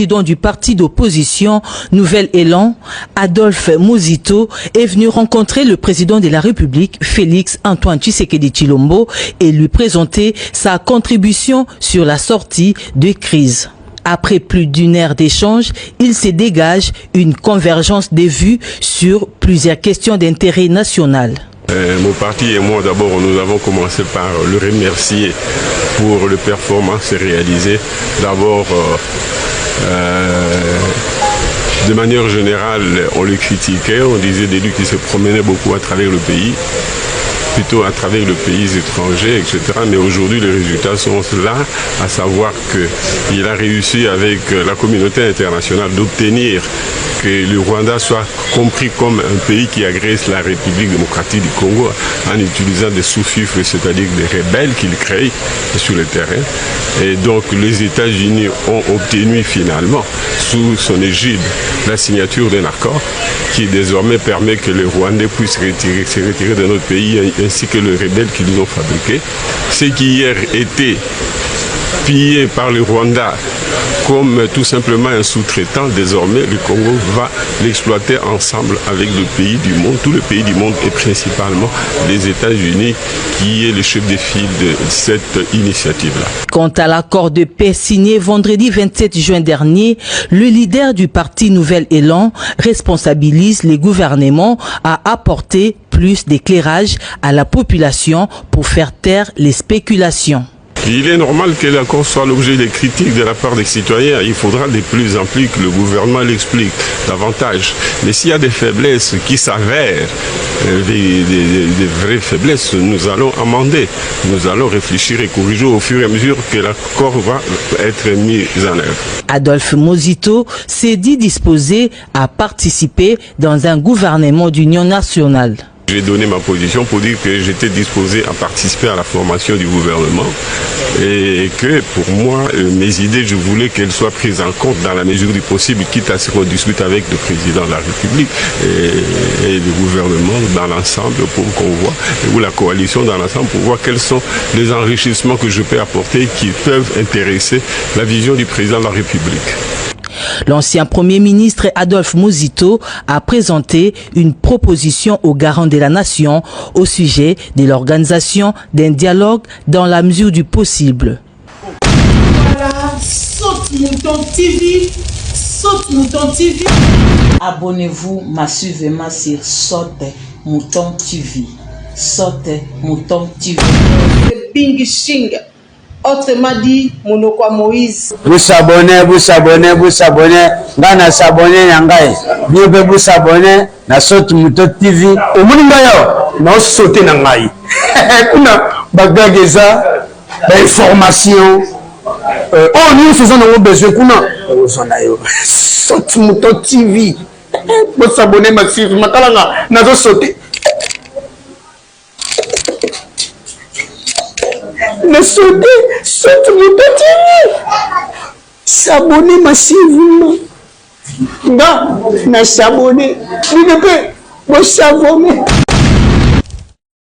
président du parti d'opposition Nouvel Élan, Adolphe Muzito, est venu rencontrer le président de la République, Félix Antoine Tshisekedi Tshilombo, et lui présenter sa contribution sur la sortie de crise. Après plus d'une heure d'échange, il se dégage une convergence des vues sur plusieurs questions d'intérêt national. Mon parti et moi, d'abord, nous avons commencé par le remercier pour les performances réalisées. D'abord, de manière générale, on le critiquait, on disait de lui qu'il se promenait beaucoup à travers le pays, plutôt à travers les pays étrangers, etc. Mais aujourd'hui, les résultats sont là, à savoir qu'il a réussi avec la communauté internationale d'obtenir que le Rwanda soit compris comme un pays qui agresse la République démocratique du Congo en utilisant des sous-fifres, c'est-à-dire des rebelles qu'il crée sur le terrain. Et donc les États-Unis ont obtenu finalement, sous son égide, la signature d'un accord qui désormais permet que les Rwandais puissent se retirer de notre pays ainsi que les rebelles qu'ils ont fabriqués. Ce qui hier était pillé par le Rwanda comme tout simplement un sous-traitant, désormais le Congo va l'exploiter ensemble avec le pays du monde, tous les pays du monde et principalement les États-Unis qui est le chef de file de cette initiative-là. Quant à l'accord de paix signé vendredi 27 juin dernier, le leader du parti Nouvel Élan responsabilise les gouvernements à apporter plus d'éclairage à la population pour faire taire les spéculations. Il est normal que l'accord soit l'objet des critiques de la part des citoyens. Il faudra de plus en plus que le gouvernement l'explique davantage. Mais s'il y a des faiblesses qui s'avèrent, des vraies faiblesses, nous allons amender. Nous allons réfléchir et corriger au fur et à mesure que l'accord va être mis en œuvre. Adolphe Muzito s'est dit disposé à participer dans un gouvernement d'union nationale. J'ai donné ma position pour dire que j'étais disposé à participer à la formation du gouvernement et que pour moi, mes idées, je voulais qu'elles soient prises en compte dans la mesure du possible, quitte à ce qu'on discute avec le président de la République et le gouvernement dans l'ensemble pour qu'on voit, ou la coalition dans l'ensemble pour voir quels sont les enrichissements que je peux apporter qui peuvent intéresser la vision du président de la République. L'ancien Premier ministre Adolphe Muzito a présenté une proposition aux garants de la nation au sujet de l'organisation d'un dialogue dans la mesure du possible. Voilà, Saute Mouton TV, Saute Mouton TV. Abonnez-vous massivement sur Saute Mouton TV. Saute Mouton TV. Bing Shing. Autrement dit, Monokwa Moïse. Vous s'abonnez. Ngana s'abonner nangai. Biebe vous s'abonner na Saute Mouton TV. Au muninga yo, na sauter nangai. Kuna bagageza, information. Oh nous faisons nos besoins kuna. Ozona yo. Saute Mouton TV. Vous s'abonner massivement kalanga na sauter. Ne saute Mouton TV. S'abonner massivement. Na s'abonner. Vous ne pouvez pas s'abonner.